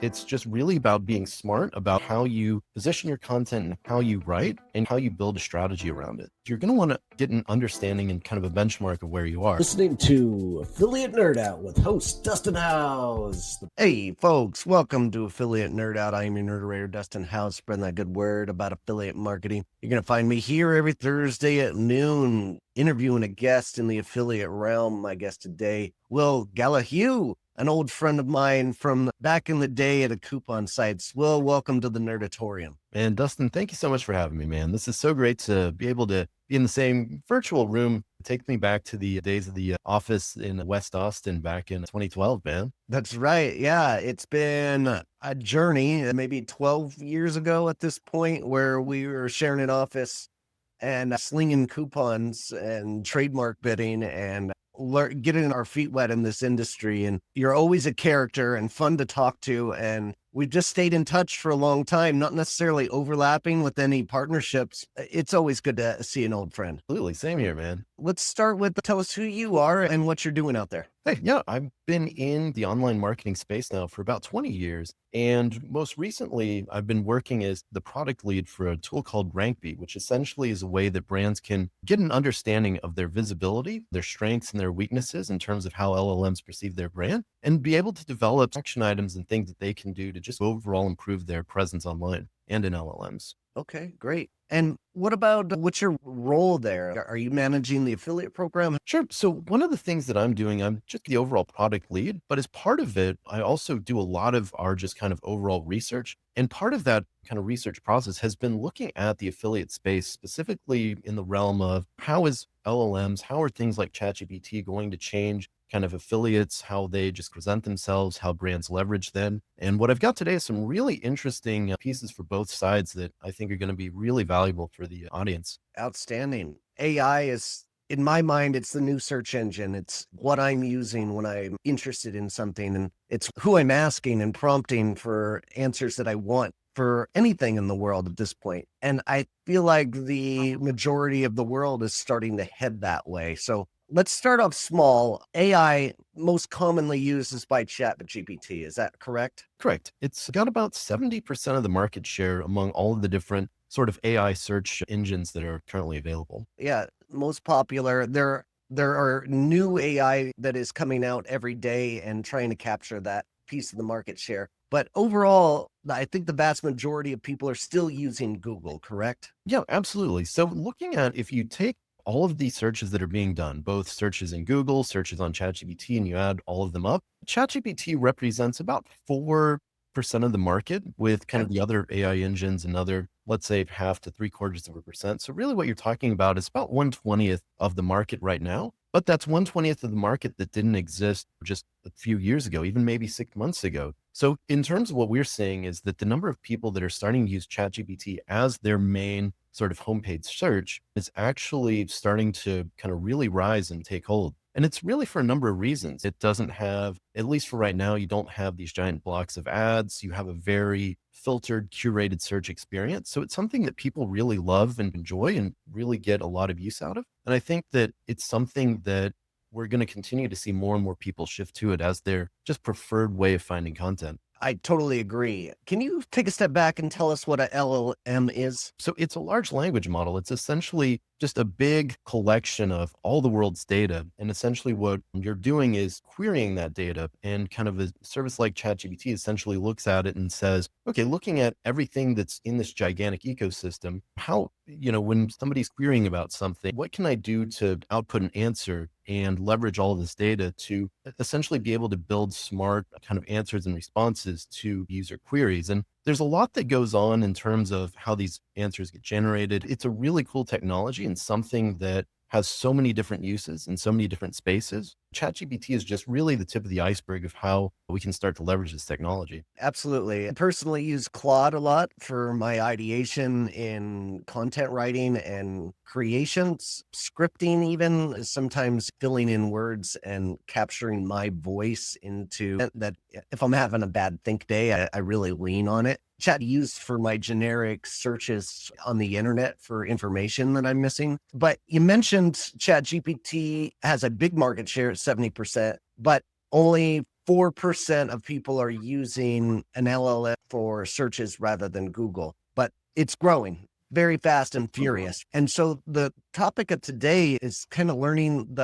It's just really about being smart about how you position your content and how you write and how you build a strategy around it. You're going to want to get an understanding and kind of a benchmark of where you are. Listening to Affiliate Nerd Out with host Dustin House. Hey, folks, welcome to Affiliate Nerd Out. I am your nerderator, Dustin House, spreading that good word about affiliate marketing. You're going to find me here every Thursday at noon, interviewing a guest in the affiliate realm. My guest today, Will Gallahue, an old friend of mine from back in the day at a coupon sites. Will, welcome to the Nerdatorium. And Dustin, thank you so much for having me, man. This is so great to be able to be in the same virtual room. Take me back to the days of the office in West Austin back in 2012, man. That's right. Yeah, it's been a journey, maybe 12 years ago at this point, where we were sharing an office and slinging coupons and trademark bidding and getting our feet wet in this industry. And you're always a character and fun to talk to. And we've just stayed in touch for a long time, not necessarily overlapping with any partnerships. It's always good to see an old friend. Absolutely. Same here, man. Let's start with tell us who you are and what you're doing out there. Hey, yeah, I've been in the online marketing space now for about 20 years. And most recently, I've been working as the product lead for a tool called RankBee, which essentially is a way that brands can get an understanding of their visibility, their strengths and their weaknesses in terms of how LLMs perceive their brand, and be able to develop action items and things that they can do to just overall improve their presence online and in LLMs. Okay, great. And what about what's your role there? Are you managing the affiliate program? Sure. So one of the things that I'm doing, I'm just the overall product lead, but as part of it, I also do a lot of our just kind of overall research. And part of that kind of research process has been looking at the affiliate space, specifically in the realm of how is LLMs, how are things like ChatGPT going to change kind of affiliates, how they just present themselves, how brands leverage them. And what I've got today is some really interesting pieces for both sides that I think are going to be really valuable for the audience. Outstanding. AI is, in my mind, it's the new search engine. It's what I'm using when I'm interested in something. And it's who I'm asking and prompting for answers that I want for anything in the world at this point. And I feel like the majority of the world is starting to head that way. So let's start off small. AI most commonly used is by ChatGPT. Is that correct? Correct. It's got about 70% of the market share among all of the different sort of AI search engines that are currently available. Yeah, most popular. There are new AI that is coming out every day and trying to capture that piece of the market share. But overall, I think the vast majority of people are still using Google, correct? Yeah, absolutely. So looking at if you take all of these searches that are being done, both searches in Google, searches on ChatGPT, and you add all of them up, ChatGPT represents about 4% of the market with kind of the other AI engines, another, let's say 0.5 to 0.75%. So really what you're talking about is about 1/20th of the market right now. But that's 1/20th of the market that didn't exist just a few years ago, even maybe 6 months ago. So in terms of what we're seeing is that the number of people that are starting to use ChatGPT as their main sort of homepage search is actually starting to kind of really rise and take hold. And it's really for a number of reasons. It doesn't have, at least for right now, you don't have these giant blocks of ads. You have a very filtered, curated search experience. So it's something that people really love and enjoy and really get a lot of use out of. And I think that it's something that we're going to continue to see more and more people shift to it as their just preferred way of finding content. I totally agree. Can you take a step back and tell us what a LLM is? So it's a large language model. It's essentially just a big collection of all the world's data. And essentially what you're doing is querying that data, and kind of a service like ChatGPT essentially looks at it and says, okay, looking at everything that's in this gigantic ecosystem, how, when somebody's querying about something, what can I do to output an answer and leverage all of this data to essentially be able to build smart kind of answers and responses to user queries? And there's a lot that goes on in terms of how these answers get generated. It's a really cool technology and something that has so many different uses in so many different spaces. ChatGPT is just really the tip of the iceberg of how we can start to leverage this technology. Absolutely. I personally use Claude a lot for my ideation in content writing and creations, scripting, even sometimes filling in words and capturing my voice into that. If I'm having a bad think day, I really lean on it. Chat used for my generic searches on the internet for information that I'm missing. But you mentioned ChatGPT has a big market share at 70%, but only 4% of people are using an LLM for searches rather than Google, but it's growing very fast and furious. And so the topic of today is kind of learning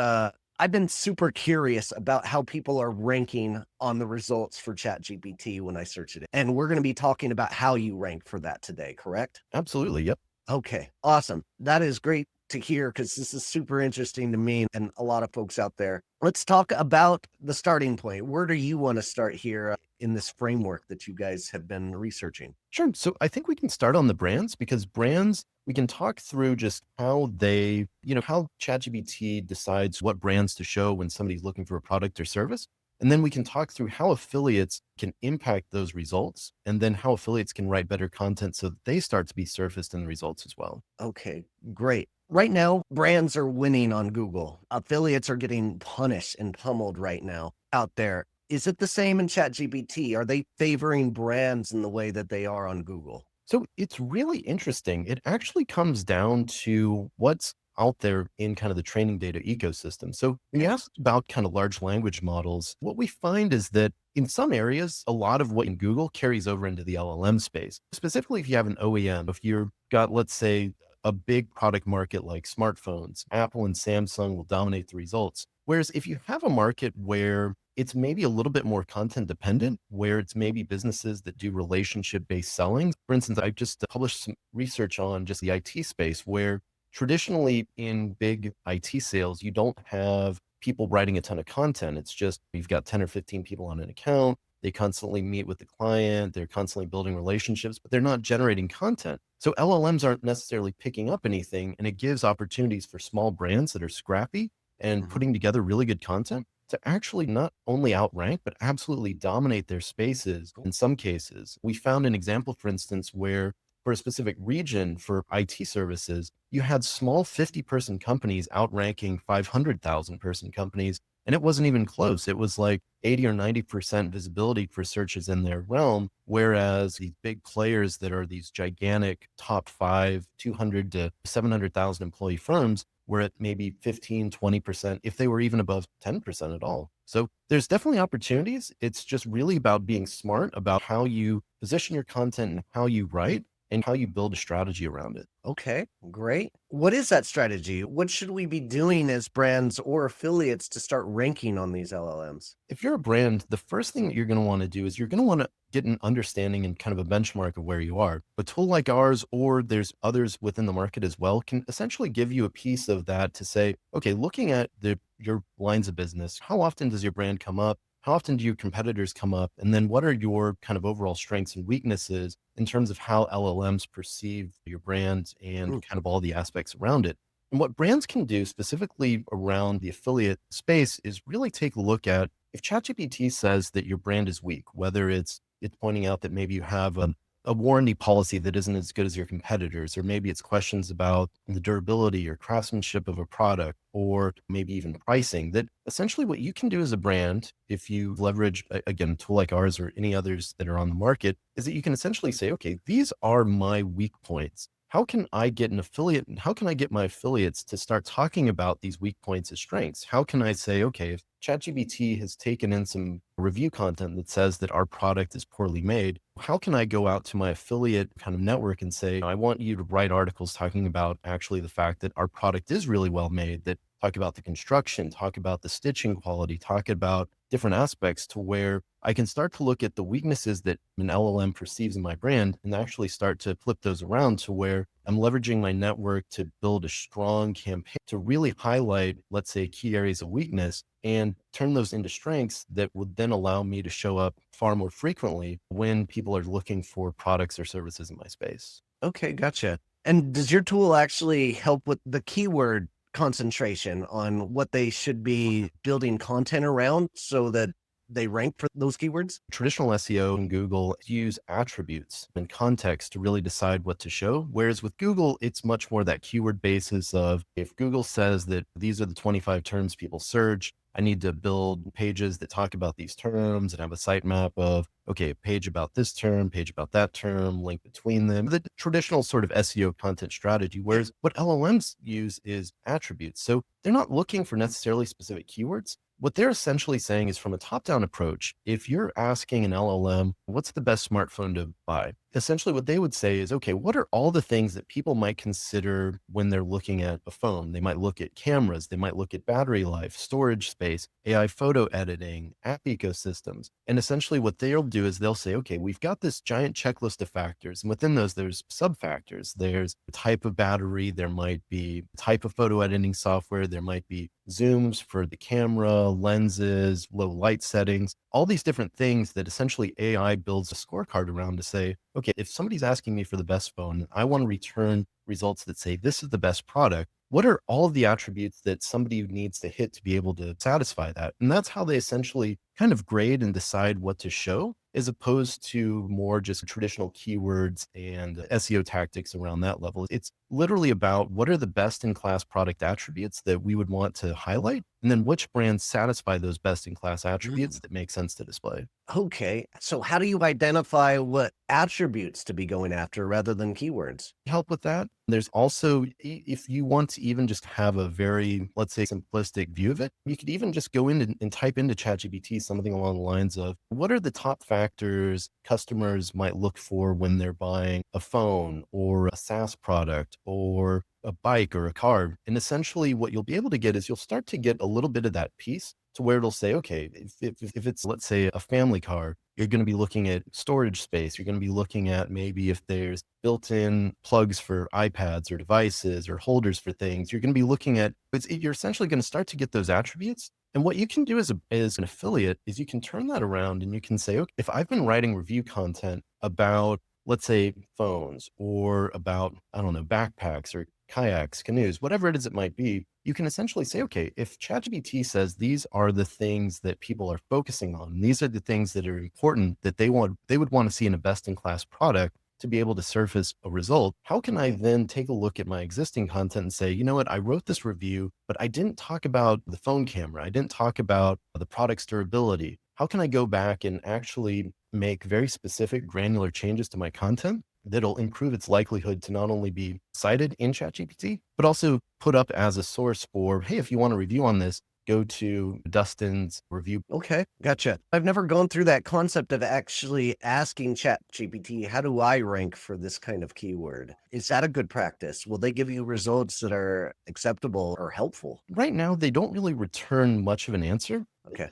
I've been super curious about how people are ranking on the results for ChatGPT when I search it. And we're going to be talking about how you rank for that today, correct? Absolutely. Yep. Okay, awesome. That is great to hear because this is super interesting to me and a lot of folks out there. Let's talk about the starting point. Where do you want to start here in this framework that you guys have been researching? Sure. So I think we can start on the brands because brands, we can talk through just how they, how ChatGPT decides what brands to show when somebody's looking for a product or service. And then we can talk through how affiliates can impact those results and then how affiliates can write better content so that they start to be surfaced in the results as well. Okay, great. Right now, brands are winning on Google. Affiliates are getting punished and pummeled right now out there. Is it the same in ChatGPT? Are they favoring brands in the way that they are on Google? So it's really interesting. It actually comes down to what's out there in kind of the training data ecosystem. So when you Okay. ask about kind of large language models, what we find is that in some areas, a lot of what in Google carries over into the LLM space. Specifically, if you have an OEM, if you've got, let's say, a big product market like smartphones, Apple and Samsung will dominate the results. Whereas if you have a market where it's maybe a little bit more content dependent, where it's maybe businesses that do relationship based selling. For instance, I just published some research on just the IT space where traditionally in big IT sales, you don't have people writing a ton of content. It's just you've got 10 or 15 people on an account. They constantly meet with the client. They're constantly building relationships, but they're not generating content. So LLMs aren't necessarily picking up anything. And it gives opportunities for small brands that are scrappy and Mhm. putting together really good content to actually not only outrank, but absolutely dominate their spaces Cool. in some cases. We found an example, for instance, where for a specific region for IT services, you had small 50-person companies outranking 500,000-person companies. And it wasn't even close. It was like 80 or 90% visibility for searches in their realm. Whereas these big players that are these gigantic top five, 200 to 700,000 employee firms, were at maybe 15, 20%, if they were even above 10% at all. So there's definitely opportunities. It's just really about being smart about how you position your content and how you write and how you build a strategy around it. Okay, great. What is that strategy? What should we be doing as brands or affiliates to start ranking on these LLMs? If you're a brand, the first thing that you're going to want to do is you're going to want to get an understanding and kind of a benchmark of where you are. A tool like ours, or there's others within the market as well, can essentially give you a piece of that to say, okay, looking at your lines of business, how often does your brand come up? How often do your competitors come up? And then what are your kind of overall strengths and weaknesses in terms of how LLMs perceive your brand and Mm. kind of all the aspects around it? And what brands can do specifically around the affiliate space is really take a look at if ChatGPT says that your brand is weak, whether it's pointing out that maybe you have a warranty policy that isn't as good as your competitors, or maybe it's questions about the durability or craftsmanship of a product, or maybe even pricing, that essentially what you can do as a brand, if you leverage, again, a tool like ours or any others that are on the market, is that you can essentially say, okay, these are my weak points. How can I get an affiliate? And how can I get my affiliates to start talking about these weak points as strengths? How can I say, okay, if ChatGPT has taken in some review content that says that our product is poorly made, how can I go out to my affiliate kind of network and say, I want you to write articles talking about actually the fact that our product is really well made, that talk about the construction, talk about the stitching quality, talk about different aspects to where I can start to look at the weaknesses that an LLM perceives in my brand and actually start to flip those around to where I'm leveraging my network to build a strong campaign to really highlight, let's say, key areas of weakness and turn those into strengths that would then allow me to show up far more frequently when people are looking for products or services in my space. Okay, gotcha. And does your tool actually help with the keyword concentration on what they should be building content around so that they rank for those keywords? Traditional SEO and Google use attributes and context to really decide what to show. Whereas with Google, it's much more that keyword basis of if Google says that these are the 25 terms people search, I need to build pages that talk about these terms and have a sitemap of, okay, a page about this term, page about that term, link between them, the traditional sort of SEO content strategy. Whereas what LLMs use is attributes. So they're not looking for necessarily specific keywords. What they're essentially saying is from a top-down approach, if you're asking an LLM, what's the best smartphone to buy? Essentially, what they would say is, okay, what are all the things that people might consider when they're looking at a phone? They might look at cameras, they might look at battery life, storage space, AI photo editing, app ecosystems. And essentially, what they'll do is they'll say, okay, we've got this giant checklist of factors. And within those, there's sub factors. There's the type of battery, there might be type of photo editing software, there might be zooms for the camera, lenses, low light settings, all these different things that essentially AI builds a scorecard around to say, okay, if somebody's asking me for the best phone, I want to return results that say this is the best product. What are all of the attributes that somebody needs to hit to be able to satisfy that? And that's how they essentially kind of grade and decide what to show, as opposed to more just traditional keywords and SEO tactics around that level. It's literally about what are the best in class product attributes that we would want to highlight, and then which brands satisfy those best in class attributes that make sense to display. Okay. So how do you identify what attributes to be going after rather than keywords? Help with that. There's also, if you want to even just have a very, let's say, simplistic view of it, you could even just go in and type into ChatGPT something along the lines of what are the top factors customers might look for when they're buying a phone or a SaaS product or a bike or a car. And essentially, what you'll be able to get is you'll start to get a little bit of that piece to where it'll say, okay, if it's, let's say, a family car, you're going to be looking at storage space. You're going to be looking at maybe if there's built in plugs for iPads or devices or holders for things. You're going to be looking at, you're essentially going to start to get those attributes. And what you can do as an affiliate is you can turn that around and you can say, okay, if I've been writing review content about, let's say, phones or about, I don't know, backpacks or kayaks, canoes, whatever it is it might be, you can essentially say, okay, if ChatGPT says these are the things that people are focusing on, these are the things that are important that they would want to see in a best in class product to be able to surface a result, how can I then take a look at my existing content and say, you know what, I wrote this review, but I didn't talk about the phone camera. I didn't talk about the product's durability. How can I go back and actually make very specific granular changes to my content that'll improve its likelihood to not only be cited in ChatGPT, but also put up as a source for, hey, if you want a review on this, go to Dustin's review. Okay, gotcha. I've never gone through that concept of actually asking ChatGPT, how do I rank for this kind of keyword? Is that a good practice? Will they give you results that are acceptable or helpful? Right now, they don't really return much of an answer. Okay.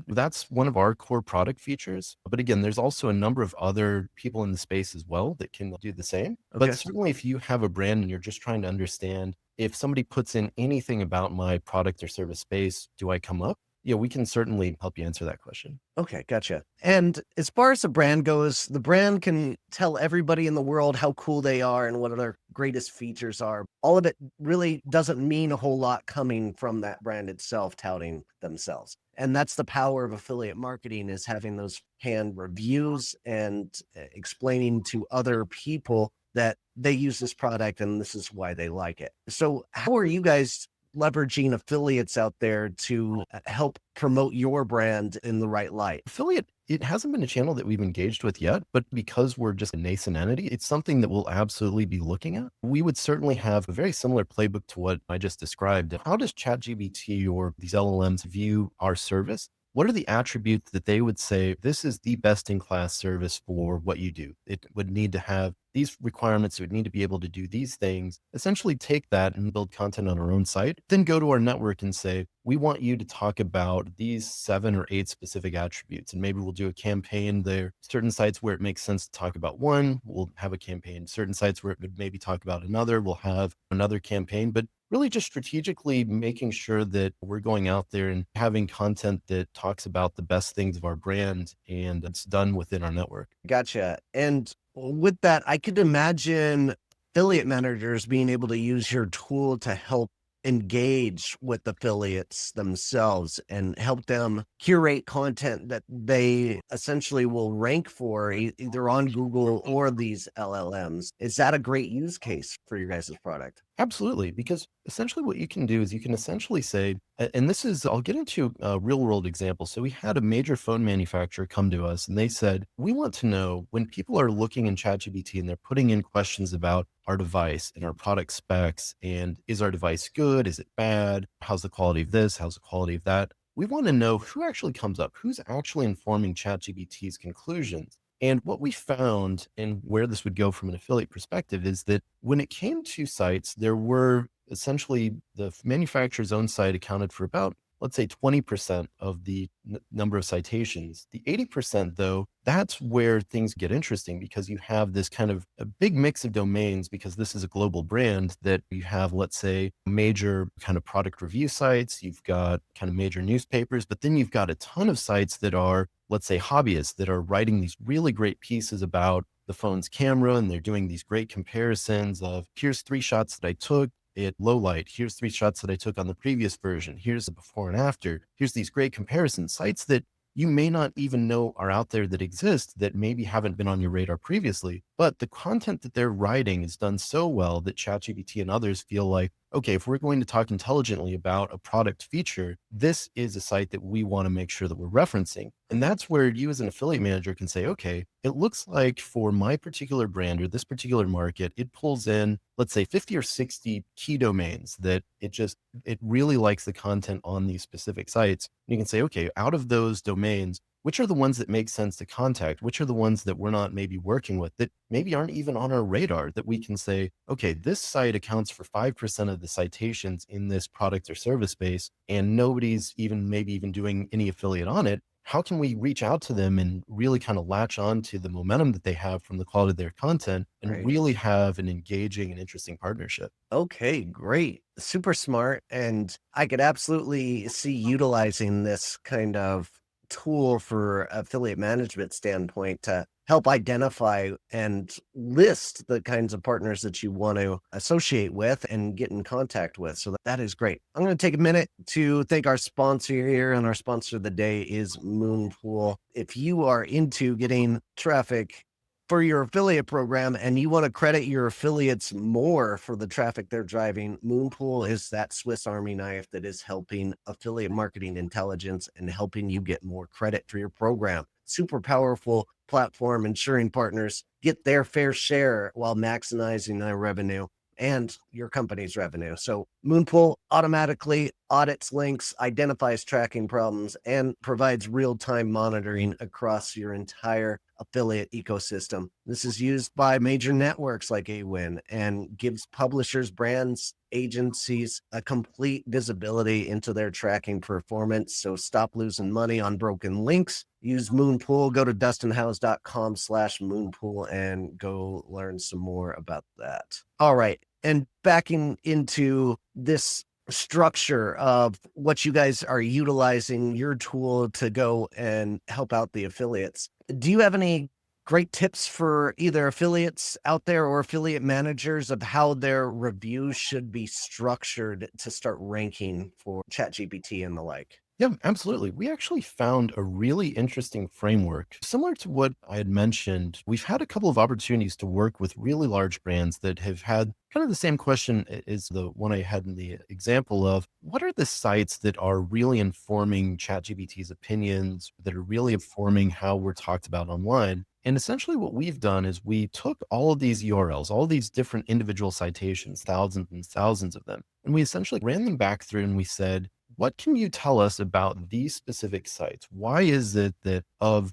That's one of our core product features. But again, there's also a number of other people in the space as well that can do the same. But Okay. certainly, if you have a brand and you're just trying to understand if somebody puts in anything about my product or service space, do I come up? Yeah, we can certainly help you answer that question. Okay, gotcha. And as far as the brand goes, the brand can tell everybody in the world how cool they are and what their greatest features are. All of it really doesn't mean a whole lot coming from that brand itself touting themselves. And that's the power of affiliate marketing is having those hand reviews and explaining to other people that they use this product and this is why they like it. So how are you guys leveraging affiliates out there to help promote your brand in the right light? Affiliate, it hasn't been a channel that we've engaged with yet, but because we're just a nascent entity, it's something that we'll absolutely be looking at. We would certainly have a very similar playbook to what I just described. How does ChatGPT or these LLMs view our service? What are the attributes that they would say, this is the best in class service for what you do? It would need to have these requirements. It would need to be able to do these things, essentially take that and build content on our own site, then go to our network and say, we want you to talk about these 7 or 8 specific attributes. And maybe we'll do a campaign there. Certain sites where it makes sense to talk about one, we'll have a campaign. Certain sites where it would maybe talk about another, we'll have another campaign. But really just strategically making sure that we're going out there and having content that talks about the best things of our brand and it's done within our network. Gotcha. And with that, I could imagine affiliate managers being able to use your tool to help engage with affiliates themselves and help them curate content that they essentially will rank for either on Google or these LLMs. Is that a great use case for your guys' product? Absolutely, because essentially what you can do is you can essentially say, and this is, I'll get into a real world example. So we had a major phone manufacturer come to us and they said, we want to know when people are looking in ChatGPT and they're putting in questions about our device and our product specs and is our device good? Is it bad? How's the quality of this? How's the quality of that? we want to know who actually comes up, who's actually informing ChatGPT's conclusions. And what we found, and where this would go from an affiliate perspective, is that when it came to sites, there were essentially the manufacturer's own site accounted for about, let's say, 20% of the number of citations. The 80%, though, that's where things get interesting because you have this kind of a big mix of domains because this is a global brand that you have, let's say, major kind of product review sites, you've got kind of major newspapers, but then you've got a ton of sites that are, let's say, hobbyists that are writing these really great pieces about the phone's camera, and they're doing these great comparisons of here's 3 shots that I took at low light. Here's 3 shots that I took on the previous version. Here's the before and after. Here's these great comparison sites that you may not even know are out there that exist that maybe haven't been on your radar previously. But the content that they're writing is done so well that ChatGPT and others feel like, okay, if we're going to talk intelligently about a product feature, this is a site that we want to make sure that we're referencing. And that's where you as an affiliate manager can say, okay, it looks like for my particular brand or this particular market, it pulls in, let's say 50 or 60 key domains that it really likes the content on these specific sites. And you can say, okay, out of those domains, which are the ones that make sense to contact? Which are the ones that we're not maybe working with that maybe aren't even on our radar that we can say, okay, this site accounts for 5% of the citations in this product or service space, and nobody's even maybe even doing any affiliate on it. How can we reach out to them and really kind of latch on to the momentum that they have from the quality of their content and Right. really have an engaging and interesting partnership? Okay, great. Super smart. And I could absolutely see utilizing this kind of tool for affiliate management standpoint to help identify and list the kinds of partners that you want to associate with and get in contact with. So that is great. I'm going to take a minute to thank our sponsor here, and our sponsor of the day is Moonpool. If you are into getting traffic for your affiliate program and you want to credit your affiliates more for the traffic they're driving, Moonpool is that Swiss Army knife that is helping affiliate marketing intelligence and helping you get more credit for your program. Super powerful platform ensuring partners get their fair share while maximizing their revenue and your company's revenue. So Moonpool automatically audits links, identifies tracking problems, and provides real-time monitoring across your entire affiliate ecosystem. This is used by major networks like AWin and gives publishers, brands, agencies a complete visibility into their tracking performance. So stop losing money on broken links. Use Moonpool. Go to dustinhouse.com/Moonpool and go learn some more about that. All right. And backing into this structure of what you guys are utilizing your tool to go and help out the affiliates. Do you have any great tips for either affiliates out there or affiliate managers of how their reviews should be structured to start ranking for ChatGPT and the like? Yeah, absolutely. We actually found a really interesting framework. Similar to what I had mentioned, we've had a couple of opportunities to work with really large brands that have had kind of the same question as the one I had in the example of what are the sites that are really informing ChatGPT's opinions, that are really informing how we're talked about online. And essentially, what we've done is we took all of these URLs, all these different individual citations, thousands and thousands of them, and we essentially ran them back through and we said, what can you tell us about these specific sites? Why is it that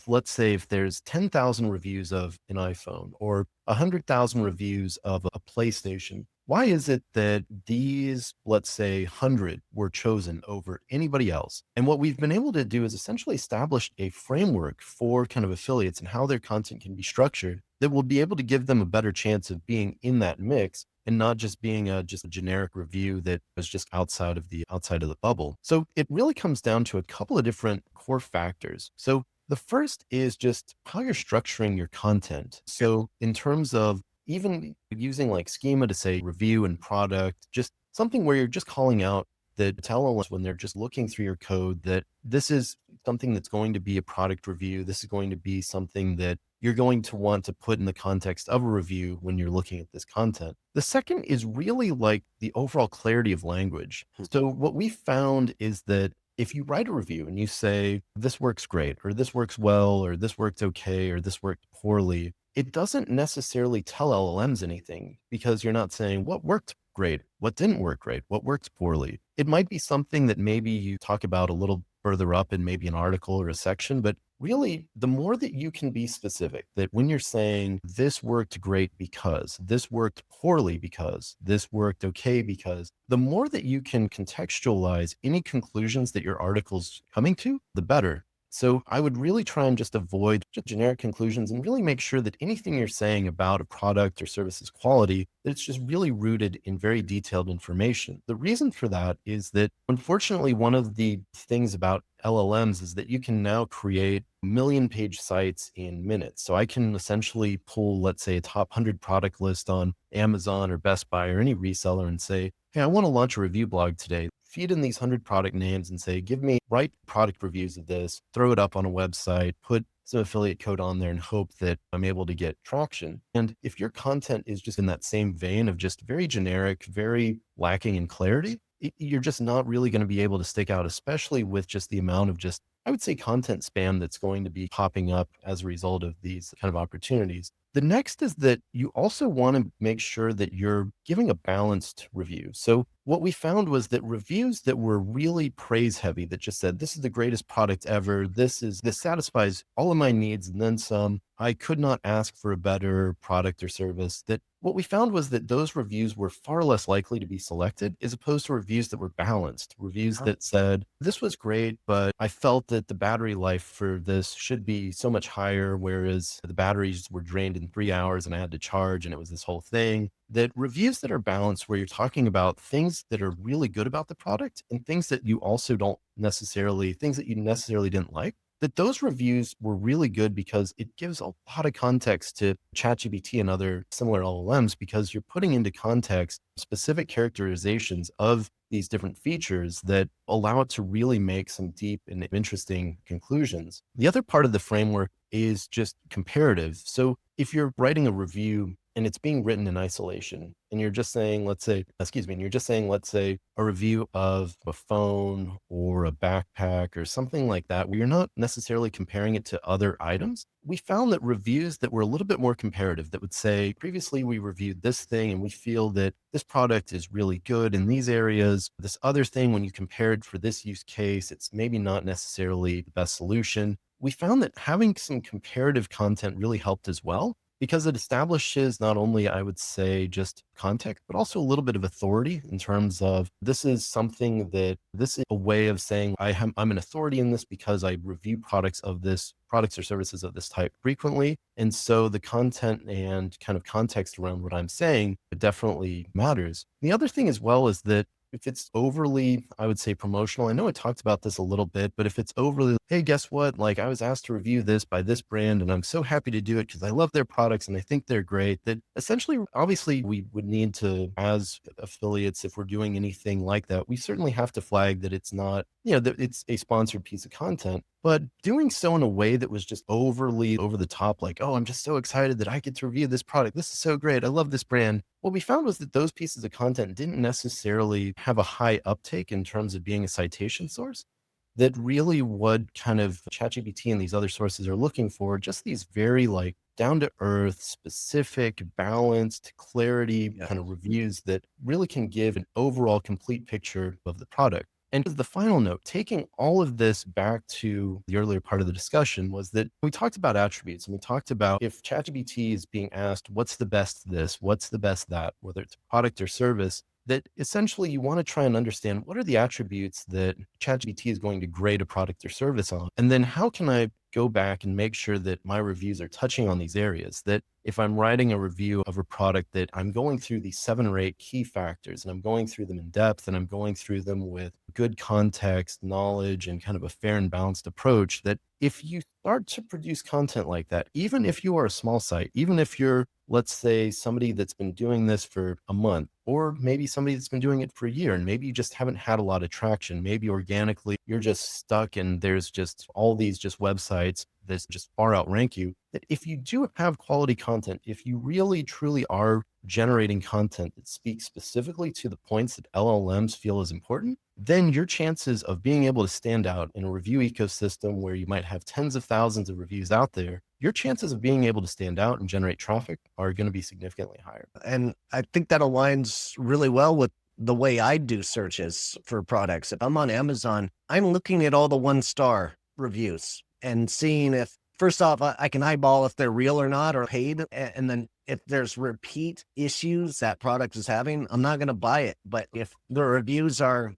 let's say, if there's 10,000 reviews of an iPhone or 100,000 reviews of a PlayStation, why is it that these, let's say, 100 were chosen over anybody else? And what we've been able to do is essentially establish a framework for kind of affiliates and how their content can be structured that will be able to give them a better chance of being in that mix and not just being just a generic review that was just outside of the bubble. So it really comes down to a couple of different core factors. So the first is just how you're structuring your content. So in terms of even using like schema to say review and product, just something where you're just calling out the tell when they're just looking through your code that this is something that's going to be a product review. This is going to be something that you're going to want to put in the context of a review when you're looking at this content. The second is really like the overall clarity of language. So what we found is that if you write a review and you say, this works great, or this works well, or this worked okay, or this worked poorly, it doesn't necessarily tell LLMs anything because you're not saying what worked great, what didn't work great, what worked poorly. It might be something that maybe you talk about a little further up in maybe an article or a section. But really, the more that you can be specific, that when you're saying this worked great because, this worked poorly because, this worked okay because, the more that you can contextualize any conclusions that your article's coming to, the better. So I would really try and just avoid just generic conclusions and really make sure that anything you're saying about a product or service's quality, that it's just really rooted in very detailed information. The reason for that is that unfortunately, one of the things about LLMs is that you can now create million page sites in minutes. So I can essentially pull, let's say, a top 100 product list on Amazon or Best Buy or any reseller and say, hey, I want to launch a review blog today. Feed in these 100 product names and say, write product reviews of this, throw it up on a website, put some affiliate code on there and hope that I'm able to get traction. And if your content is just in that same vein of just very generic, very lacking in clarity, you're just not really going to be able to stick out, especially with just the amount of just, I would say, content spam that's going to be popping up as a result of these kind of opportunities. The next is that you also want to make sure that you're giving a balanced review. So what we found was that reviews that were really praise heavy, that just said, this is the greatest product ever. This satisfies all of my needs and then some. I could not ask for a better product or service. That what we found was that those reviews were far less likely to be selected as opposed to reviews that were balanced, reviews Huh? that said, this was great, but I felt that the battery life for this should be so much higher, whereas the batteries were drained in 3 hours and I had to charge and it was this whole thing. That reviews that are balanced, where you're talking about things that are really good about the product and things that you also don't necessarily, things that you necessarily didn't like, that those reviews were really good because it gives a lot of context to ChatGPT and other similar LLMs, because you're putting into context specific characterizations of these different features that allow it to really make some deep and interesting conclusions. The other part of the framework is just comparative. So if you're writing a review and it's being written in isolation and you're just saying, let's say a review of a phone or a backpack or something like that, where you're not necessarily comparing it to other items, we found that reviews that were a little bit more comparative, that would say, previously we reviewed this thing and we feel that this product is really good in these areas. This other thing, when you compare it for this use case, it's maybe not necessarily the best solution. We found that having some comparative content really helped as well, because it establishes not only, I would say, just context, but also a little bit of authority in terms of, this is a way of saying I'm an authority in this because I review products or services of this type frequently. And so the content and kind of context around what I'm saying definitely matters. The other thing as well is that if it's overly, I would say, promotional, I know I talked about this a little bit, but if it's overly, hey, guess what? Like, I was asked to review this by this brand and I'm so happy to do it because I love their products and I think they're great, that essentially, obviously, we would need to, as affiliates, if we're doing anything like that, we certainly have to flag that it's not, that it's a sponsored piece of content. But doing so in a way that was just overly over the top, like, oh, I'm just so excited that I get to review this product. This is so great. I love this brand. What we found was that those pieces of content didn't necessarily have a high uptake in terms of being a citation source. That really what kind of ChatGPT and these other sources are looking for, just these very like down to earth, specific, balanced, clarity Yeah. kind of reviews that really can give an overall complete picture of the product. And as the final note, taking all of this back to the earlier part of the discussion, was that we talked about attributes and we talked about, if ChatGPT is being asked, what's the best this, what's the best that, whether it's a product or service, that essentially you want to try and understand, what are the attributes that ChatGPT is going to grade a product or service on? And then how can I go back and make sure that my reviews are touching on these areas? That if I'm writing a review of a product, that I'm going through these 7 or 8 key factors and I'm going through them in depth and I'm going through them with good context, knowledge, and kind of a fair and balanced approach. That if you start to produce content like that, even if you are a small site, even if you're, let's say, somebody that's been doing this for a month, or maybe somebody that's been doing it for a year, and maybe you just haven't had a lot of traction, maybe organically you're just stuck and there's just all these just websites that just far outrank you, that if you do have quality content, if you really truly are generating content that speaks specifically to the points that LLMs feel is important, then your chances of being able to stand out in a review ecosystem where you might have tens of thousands of reviews out there, your chances of being able to stand out and generate traffic are going to be significantly higher. And I think that aligns really well with the way I do searches for products. If I'm on Amazon, I'm looking at all the 1-star reviews and seeing if, first off, I can eyeball if they're real or not or paid. And then if there's repeat issues that product is having, I'm not going to buy it. But if the reviews are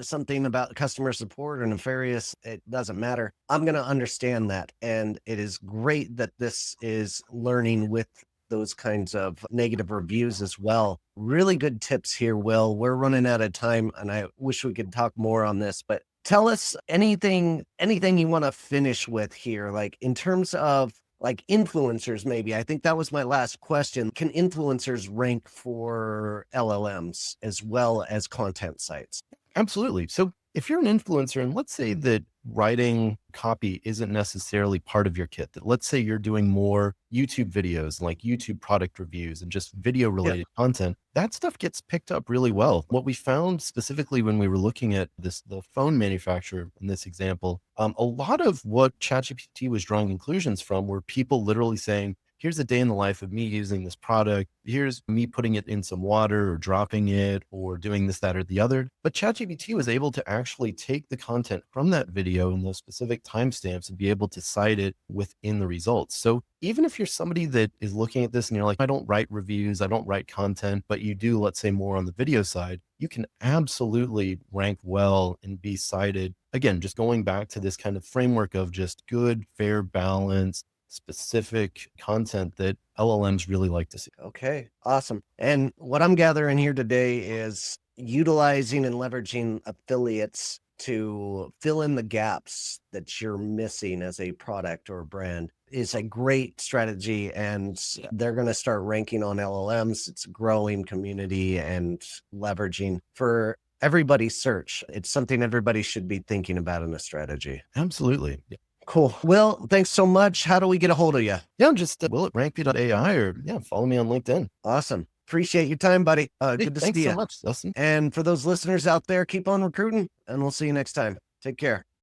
something about customer support or nefarious, it doesn't matter. I'm going to understand that. And it is great that this is learning with those kinds of negative reviews as well. Really good tips here, Will. We're running out of time and I wish we could talk more on this, but tell us anything you want to finish with here, like in terms of like influencers, maybe. I think that was my last question. Can influencers rank for LLMs as well as content sites? Absolutely. So if you're an influencer, and let's say that writing copy isn't necessarily part of your kit, that let's say you're doing more YouTube videos, like YouTube product reviews and just video Yeah. related content, that stuff gets picked up really well. What we found specifically when we were looking at the phone manufacturer in this example, a lot of what ChatGPT was drawing conclusions from were people literally saying, here's a day in the life of me using this product. Here's me putting it in some water or dropping it or doing this, that, or the other. But ChatGPT was able to actually take the content from that video and those specific timestamps and be able to cite it within the results. So even if you're somebody that is looking at this and you're like, I don't write reviews, I don't write content, but you do, let's say, more on the video side, you can absolutely rank well and be cited. Again, just going back to this kind of framework of just good, fair, balance, specific content that LLMs really like to see. Okay, awesome. And what I'm gathering here today is utilizing and leveraging affiliates to fill in the gaps that you're missing as a product or brand is a great strategy. And they're going to start ranking on LLMs. It's a growing community and leveraging for everybody's search. It's something everybody should be thinking about in a strategy. Absolutely. Yeah. Cool. Well, thanks so much. How do we get a hold of you? Yeah. Just will at rankbee.ai or follow me on LinkedIn. Awesome. Appreciate your time, buddy. Hey, Good to thanks see so you. much, Dustin. And for those listeners out there, keep on recruiting and we'll see you next time. Take care.